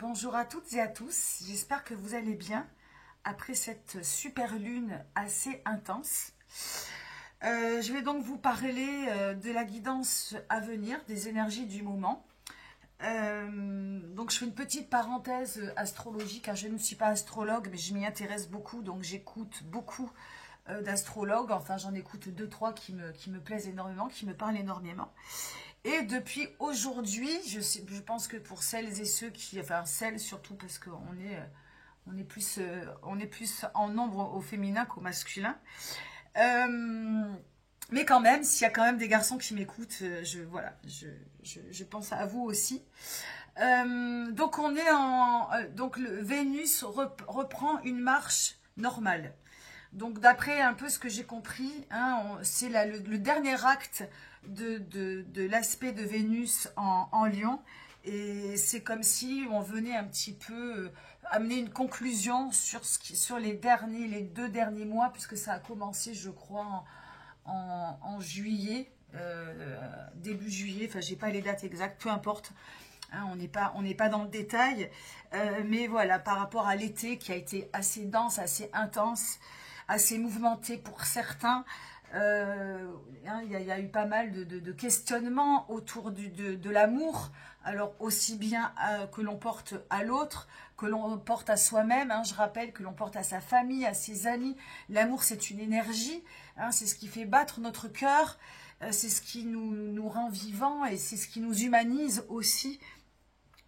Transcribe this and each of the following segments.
Bonjour à toutes et à tous, j'espère que vous allez bien après cette super lune assez intense. Je vais donc vous parler de la guidance à venir, des énergies du moment. Donc je fais une petite parenthèse astrologique, car je ne suis pas astrologue, mais je m'y intéresse beaucoup, donc j'écoute beaucoup d'astrologues, enfin j'en écoute deux, trois qui me plaisent énormément, qui me parlent énormément. Et depuis aujourd'hui, je pense que pour celles et ceux qui, enfin celles surtout parce on est plus en nombre au féminin qu'au masculin. Mais quand même, s'il y a quand même des garçons qui m'écoutent, je pense à vous aussi. Donc on est donc le Vénus reprend une marche normale. Donc d'après un peu ce que j'ai compris, hein, c'est le dernier acte de l'aspect de Vénus en Lion. Et c'est comme si on venait un petit peu amener une conclusion sur les deux derniers mois, puisque ça a commencé, je crois, en juillet, début juillet, enfin j'ai pas les dates exactes, peu importe. Hein, on n'est pas dans le détail, mais voilà, par rapport à l'été qui a été assez dense, assez intense, assez mouvementé pour certains, hein, il y a eu pas mal de questionnements autour de l'amour, alors aussi bien que l'on porte à l'autre, que l'on porte à soi-même, hein, je rappelle que l'on porte à sa famille, à ses amis. L'amour, c'est une énergie, hein, c'est ce qui fait battre notre cœur, c'est ce qui nous rend vivants et c'est ce qui nous humanise aussi,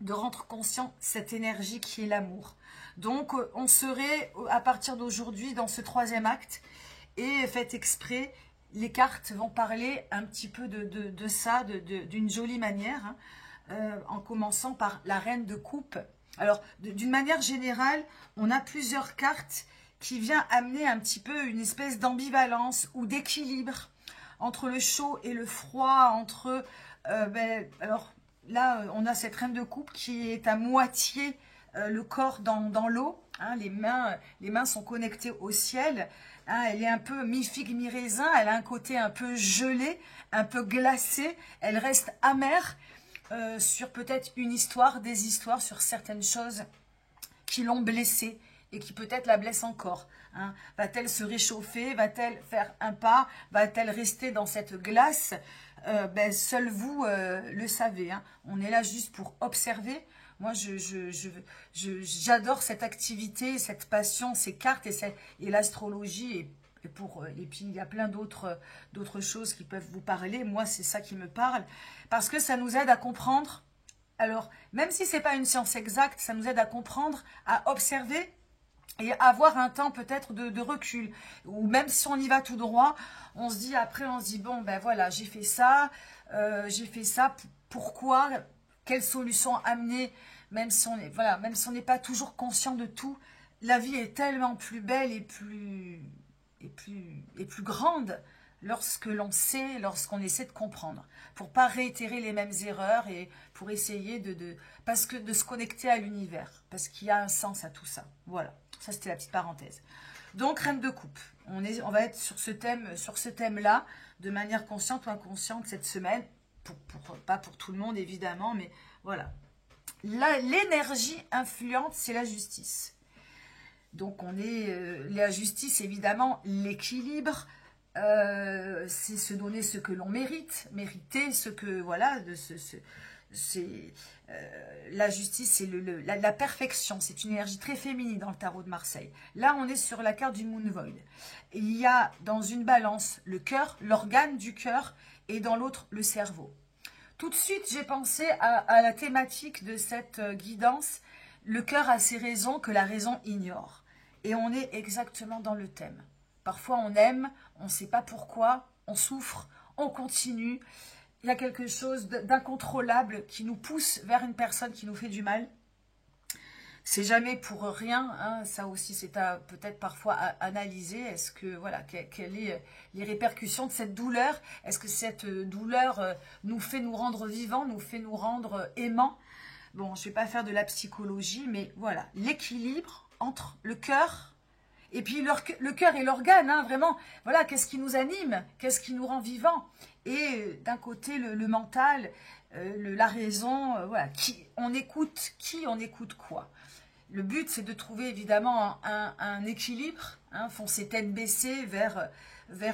de rendre conscient cette énergie qui est l'amour. Donc on serait à partir d'aujourd'hui dans ce troisième acte, et faites exprès, les cartes vont parler un petit peu de ça, d'une jolie manière, hein, en commençant par la reine de coupe. Alors d'une manière générale, on a plusieurs cartes qui viennent amener un petit peu une espèce d'ambivalence ou d'équilibre entre le chaud et le froid, entre alors là, on a cette reine de coupe qui est à moitié le corps dans l'eau. Hein, les mains sont connectées au ciel. Hein, elle est un peu mi-figue, mi-raisin. Elle a un côté un peu gelé, un peu glacé. Elle reste amère sur peut-être une histoire, des histoires, sur certaines choses qui l'ont blessée et qui peut-être la blessent encore. Hein. Va-t-elle se réchauffer? Va-t-elle faire un pas? Va-t-elle rester dans cette glace? Seul vous le savez. Hein. On est là juste pour observer. Moi, j'adore cette activité, cette passion, ces cartes et l'astrologie. Et puis, il y a plein d'autres choses qui peuvent vous parler. Moi, c'est ça qui me parle. Parce que ça nous aide à comprendre. Alors, même si ce n'est pas une science exacte, ça nous aide à comprendre, à observer et avoir un temps peut-être de recul. Ou même si on y va tout droit, on se dit, bon, ben voilà, j'ai fait ça, pourquoi, quelle solution amener, même si on n'est pas toujours conscient de tout, la vie est tellement plus belle et plus grande lorsque l'on sait, lorsqu'on essaie de comprendre, pour pas réitérer les mêmes erreurs et pour essayer de se connecter à l'univers, parce qu'il y a un sens à tout ça. Voilà, ça c'était la petite parenthèse. Donc reine de coupe, on va être sur ce thème-là, de manière consciente ou inconsciente cette semaine, pas pour tout le monde évidemment, mais voilà. L'énergie influente, c'est la justice. Donc la justice, évidemment, l'équilibre, c'est se donner ce que l'on mérite, mériter ce que, voilà, la justice, c'est la perfection, c'est une énergie très féminine dans le tarot de Marseille. Là, on est sur la carte du Moon Void. Il y a dans une balance le cœur, l'organe du cœur, et dans l'autre, le cerveau. Tout de suite, j'ai pensé à la thématique de cette guidance. Le cœur a ses raisons que la raison ignore. Et on est exactement dans le thème. Parfois, on aime, on ne sait pas pourquoi, on souffre, on continue. Il y a quelque chose d'incontrôlable qui nous pousse vers une personne qui nous fait du mal. C'est jamais pour rien, hein, ça aussi c'est peut-être parfois à analyser. Est-ce que voilà, quelles sont les répercussions de cette douleur? Est-ce que cette douleur nous fait nous rendre vivants, nous fait nous rendre aimants? Bon, je ne vais pas faire de la psychologie, mais voilà, l'équilibre entre le cœur Et puis le cœur est l'organe, hein, vraiment. Voilà, qu'est-ce qui nous anime, qu'est-ce qui nous rend vivants. Et d'un côté, le mental, la raison, voilà. Qui on écoute quoi. Le but, c'est de trouver évidemment un équilibre, hein, foncer tête baissée vers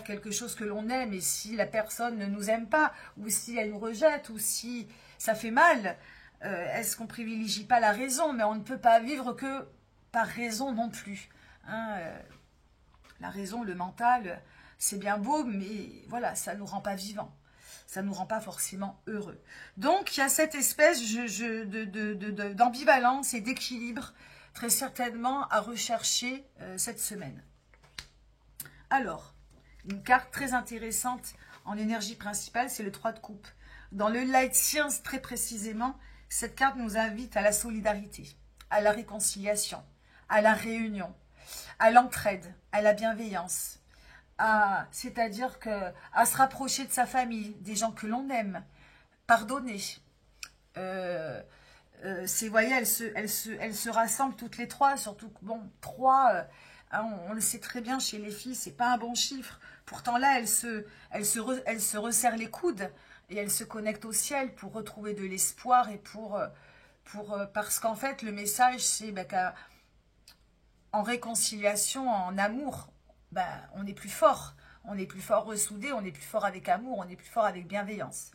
quelque chose que l'on aime. Et si la personne ne nous aime pas, ou si elle nous rejette, ou si ça fait mal, est-ce qu'on privilégie pas la raison? Mais on ne peut pas vivre que par raison non plus. Hein, la raison, le mental, c'est bien beau, mais voilà, ça ne nous rend pas vivants. Ça ne nous rend pas forcément heureux. Donc, il y a cette espèce d'ambivalence et d'équilibre, très certainement, à rechercher cette semaine. Alors, une carte très intéressante en énergie principale, c'est le 3 de coupe. Dans le Light Science, très précisément, cette carte nous invite à la solidarité, à la réconciliation, à la réunion, à l'entraide, à la bienveillance, c'est-à-dire à se rapprocher de sa famille, des gens que l'on aime, pardonner. Vous voyez, elles se rassemblent toutes les trois, surtout que, bon, 3, hein, on le sait très bien chez les filles, c'est pas un bon chiffre. Pourtant là, elles se resserrent les coudes et elles se connectent au ciel pour retrouver de l'espoir et parce qu'en fait, le message, c'est qu'en réconciliation, en amour, on est plus fort. On est plus fort ressoudé, on est plus fort avec amour, on est plus fort avec bienveillance.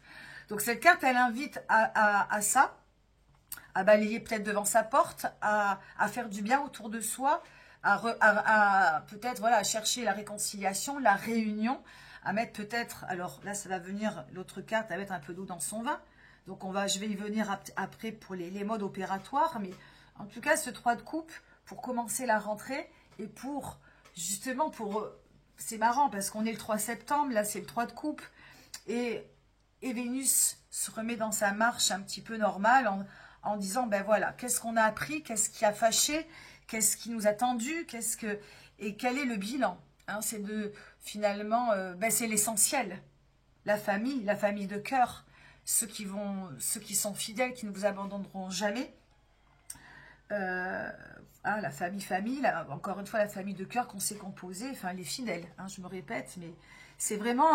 Donc cette carte, elle invite à ça, à balayer peut-être devant sa porte, à faire du bien autour de soi, à peut-être voilà, chercher la réconciliation, la réunion, à mettre peut-être, alors là ça va venir, l'autre carte, à mettre un peu d'eau dans son vin. Donc je vais y venir après pour les modes opératoires, mais en tout cas ce 3 de coupe, pour commencer la rentrée et justement c'est marrant parce qu'on est le 3 septembre, là c'est le 3 de coupe, et Vénus se remet dans sa marche un petit peu normale en disant, ben voilà, qu'est-ce qu'on a appris, qu'est-ce qui a fâché, qu'est-ce qui nous a tendu, et quel est le bilan, hein, c'est finalement, c'est l'essentiel, la famille de cœur, ceux qui sont fidèles, qui ne vous abandonneront jamais, la famille, encore une fois, la famille de cœur qu'on s'est composée, enfin les fidèles, hein, je me répète, mais c'est vraiment,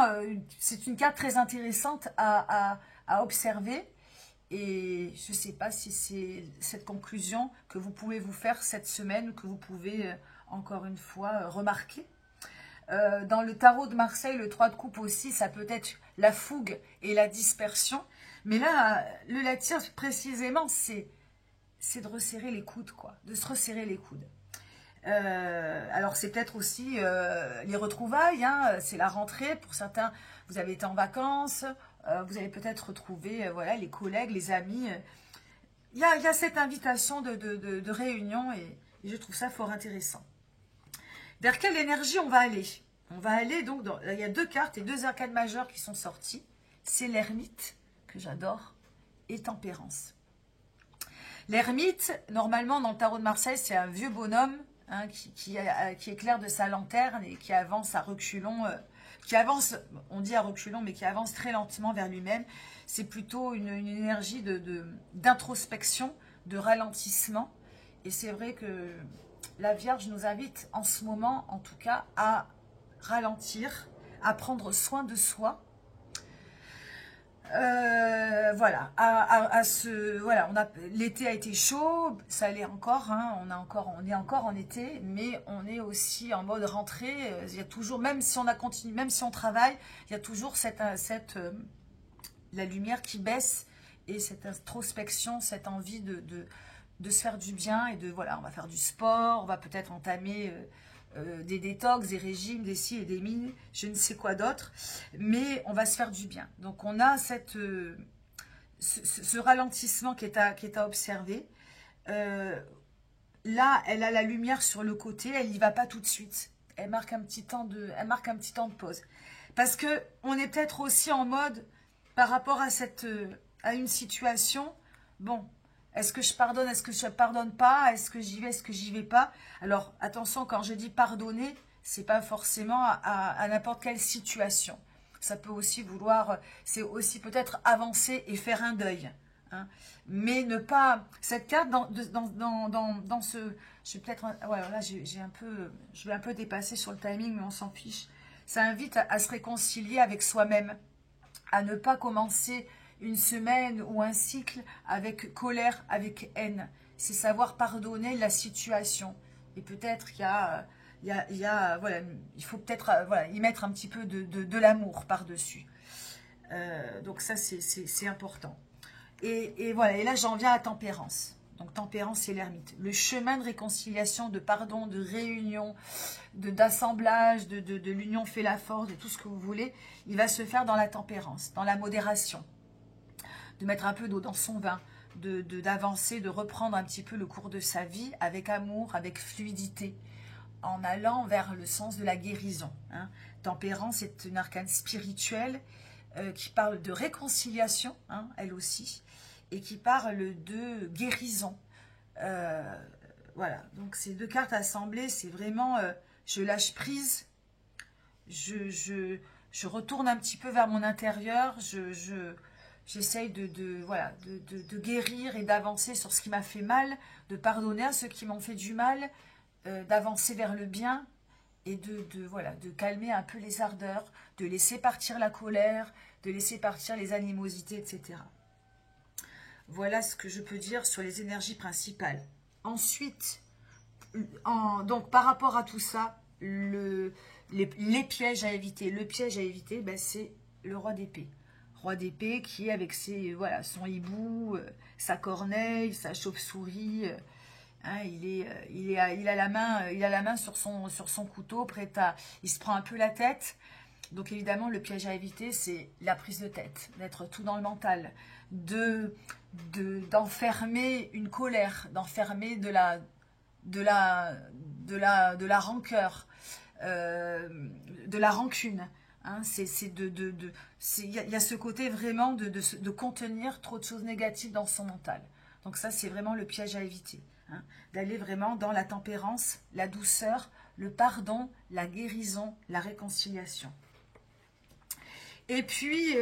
c'est une carte très intéressante à observer, et je ne sais pas si c'est cette conclusion que vous pouvez vous faire cette semaine, que vous pouvez, encore une fois, remarquer. Dans le tarot de Marseille, le 3 de coupe aussi, ça peut être la fougue et la dispersion, mais là, le latir précisément, c'est de resserrer les coudes, quoi, de se resserrer les coudes. Alors c'est peut-être aussi les retrouvailles, hein, c'est la rentrée, pour certains, vous avez été en vacances, vous allez peut-être retrouver voilà, les collègues, les amis. Il y a cette invitation de réunion et je trouve ça fort intéressant. Vers quelle énergie on va aller? On va aller donc, il y a 2 cartes et 2 arcanes majeures qui sont sorties. C'est l'ermite, que j'adore, et tempérance. L'ermite, normalement dans le tarot de Marseille, c'est un vieux bonhomme, hein, qui éclaire de sa lanterne et qui avance à reculons, on dit à reculons, mais qui avance très lentement vers lui-même. C'est plutôt une énergie d'introspection, de ralentissement. Et c'est vrai que la Vierge nous invite en ce moment, en tout cas, à ralentir, à prendre soin de soi. Voilà, l'été a été chaud, ça l'est encore, hein, on est encore en été, mais on est aussi en mode rentrée. Il y a toujours, même si on travaille, il y a toujours la lumière qui baisse et cette introspection, cette envie de se faire du bien et voilà, on va faire du sport, on va peut-être entamer des détox, des régimes, des ci et des mi, je ne sais quoi d'autre, mais on va se faire du bien. Donc on a ce ralentissement qui est à observer. Là, elle a la lumière sur le côté, elle n'y va pas tout de suite. Elle marque un petit temps de pause. Parce que on est peut-être aussi en mode, par rapport à une situation, bon, est-ce que je pardonne, est-ce que je ne pardonne pas, est-ce que j'y vais, est-ce que j'y vais pas? Alors, attention, quand je dis pardonner, c'est pas forcément à n'importe quelle situation. Ça peut aussi c'est aussi peut-être avancer et faire un deuil. hein. Mais ne pas... Cette carte, dans ce... Je vais peut-être... Ouais, là, je vais un peu dépasser sur le timing, mais on s'en fiche. Ça invite à se réconcilier avec soi-même, à ne pas commencer une semaine ou un cycle avec colère, avec haine. C'est savoir pardonner la situation. Et peut-être voilà, il faut peut-être voilà, y mettre un petit peu de l'amour par-dessus. Donc ça, c'est important. Et voilà, et là, j'en viens à Tempérance. Donc Tempérance, c'est l'ermite. Le chemin de réconciliation, de pardon, de réunion, d'assemblage, de l'union fait la force, de tout ce que vous voulez, il va se faire dans la tempérance, dans la modération. De mettre un peu d'eau dans son vin, d'avancer, de reprendre un petit peu le cours de sa vie avec amour, avec fluidité, en allant vers le sens de la guérison. Hein. Tempérance est une arcane spirituelle qui parle de réconciliation, hein, elle aussi, et qui parle de guérison. Voilà, donc ces deux cartes assemblées, c'est vraiment, je lâche prise, je retourne un petit peu vers mon intérieur, j'essaye voilà, de guérir et d'avancer sur ce qui m'a fait mal, de pardonner à ceux qui m'ont fait du mal, d'avancer vers le bien et voilà, de calmer un peu les ardeurs, de laisser partir la colère, de laisser partir les animosités, etc. Voilà ce que je peux dire sur les énergies principales. Ensuite, donc par rapport à tout ça, les pièges à éviter. Le piège à éviter, ben, c'est le roi d'épée. Roi d'épée qui est avec voilà, son hibou, sa corneille, sa chauve-souris. Hein, il a la main sur son couteau, il se prend un peu la tête. Donc évidemment, le piège à éviter, c'est la prise de tête, d'être tout dans le mental, d'enfermer une colère, d'enfermer de la rancœur, de la rancune. Hein, il y a ce côté vraiment de contenir trop de choses négatives dans son mental. Donc ça, c'est vraiment le piège à éviter. Hein, d'aller vraiment dans la tempérance, la douceur, le pardon, la guérison, la réconciliation. Et puis,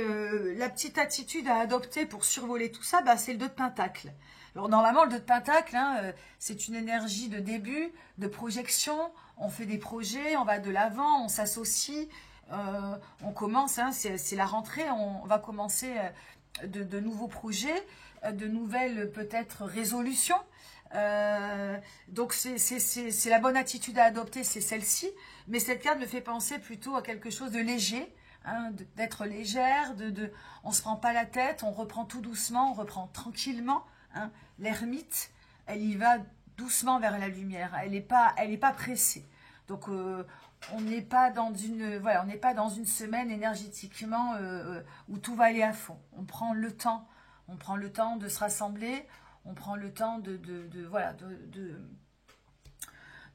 la petite attitude à adopter pour survoler tout ça, bah, c'est le 2 de Pentacle. Alors, normalement, le 2 de Pentacle, hein, c'est une énergie de début, de projection. On fait des projets, on va de l'avant, on s'associe, on commence, hein, c'est la rentrée, on va commencer de nouveaux projets, de nouvelles, peut-être, résolutions. Donc, c'est la bonne attitude à adopter, c'est celle-ci. Mais cette carte me fait penser plutôt à quelque chose de léger, hein, d'être légère, on ne se prend pas la tête, on reprend tout doucement, on reprend tranquillement. Hein. L'ermite, elle y va doucement vers la lumière, elle n'est pas pressée. Donc on n'est pas dans une semaine énergétiquement où tout va aller à fond. On prend le temps de se rassembler, on prend le temps de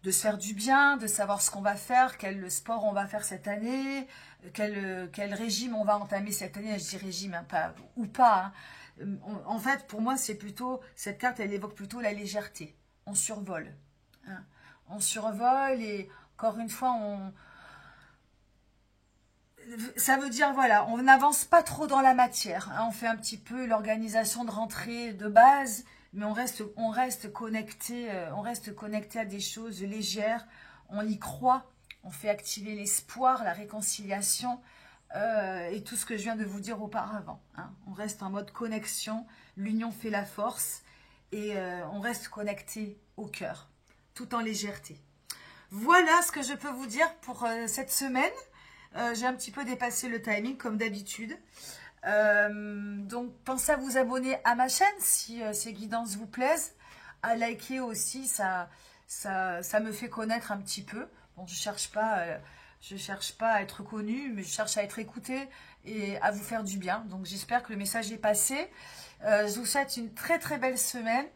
se faire du bien, de savoir ce qu'on va faire, quel sport on va faire cette année, quel régime on va entamer cette année. Je dis régime, hein, pas. Hein. En fait, pour moi, c'est plutôt, cette carte, elle évoque plutôt la légèreté. On survole. Hein. On survole et, encore une fois, ça veut dire, voilà, on n'avance pas trop dans la matière. Hein. On fait un petit peu l'organisation de rentrée de base, mais on reste connecté à des choses légères, on y croit, on fait activer l'espoir, la réconciliation et tout ce que je viens de vous dire auparavant. Hein. On reste en mode connexion, l'union fait la force et on reste connecté au cœur, tout en légèreté. Voilà ce que je peux vous dire pour cette semaine. J'ai un petit peu dépassé le timing comme d'habitude. Donc pensez à vous abonner à ma chaîne si ces guidances vous plaisent, à liker aussi, ça me fait connaître un petit peu. Bon, je cherche pas à être connue, mais je cherche à être écoutée et à vous faire du bien. Donc j'espère que le message est passé. Je vous souhaite une très très belle semaine.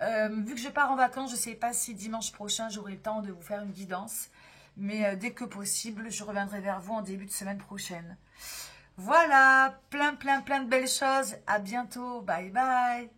Vu que je pars en vacances, je ne sais pas si dimanche prochain j'aurai le temps de vous faire une guidance, mais dès que possible, je reviendrai vers vous en début de semaine prochaine. Voilà, plein de belles choses. À bientôt. Bye bye.